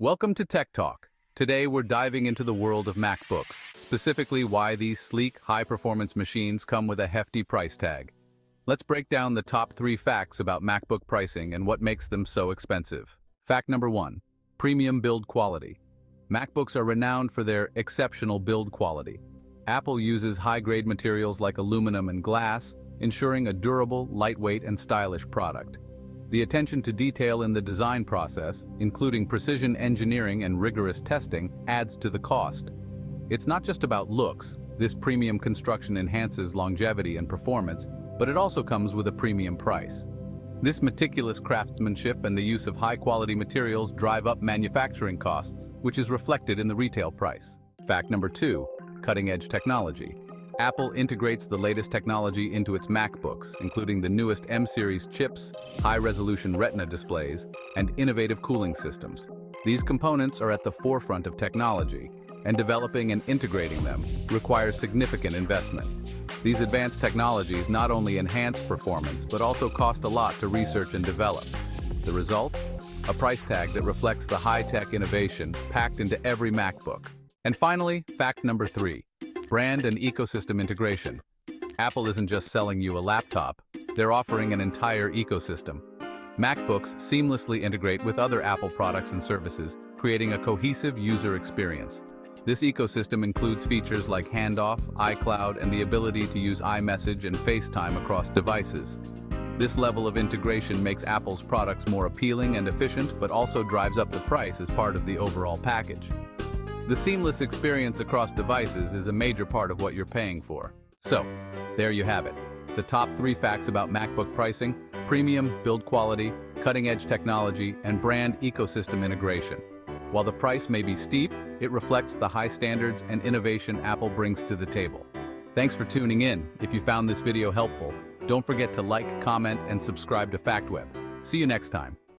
Welcome to Tech Talk. Today we're diving into the world of MacBooks, specifically why these sleek, high-performance machines come with a hefty price tag. Let's break down the top 3 facts about MacBook pricing and what makes them so expensive. Fact number 1. Premium build quality. MacBooks are renowned for their exceptional build quality. Apple uses high-grade materials like aluminum and glass, ensuring a durable, lightweight, and stylish product. The attention to detail in the design process, including precision engineering and rigorous testing, adds to the cost. It's not just about looks. This premium construction enhances longevity and performance, but it also comes with a premium price. This meticulous craftsmanship and the use of high-quality materials drive up manufacturing costs, which is reflected in the retail price. Fact number 2. Cutting-edge technology. Apple integrates the latest technology into its MacBooks, including the newest M-series chips, high-resolution Retina displays, and innovative cooling systems. These components are at the forefront of technology, and developing and integrating them requires significant investment. These advanced technologies not only enhance performance, but also cost a lot to research and develop. The result? A price tag that reflects the high-tech innovation packed into every MacBook. And finally, fact number 3. Brand and ecosystem integration. Apple isn't just selling you a laptop, they're offering an entire ecosystem. MacBooks seamlessly integrate with other Apple products and services, creating a cohesive user experience. This ecosystem includes features like handoff, iCloud, and the ability to use iMessage and FaceTime across devices. This level of integration makes Apple's products more appealing and efficient, but also drives up the price as part of the overall package. The seamless experience across devices is a major part of what you're paying for. So, there you have it. The top 3 facts about MacBook pricing: premium build quality, cutting-edge technology, and brand ecosystem integration. While the price may be steep, it reflects the high standards and innovation Apple brings to the table. Thanks for tuning in. If you found this video helpful, don't forget to like, comment, and subscribe to FactWeb. See you next time.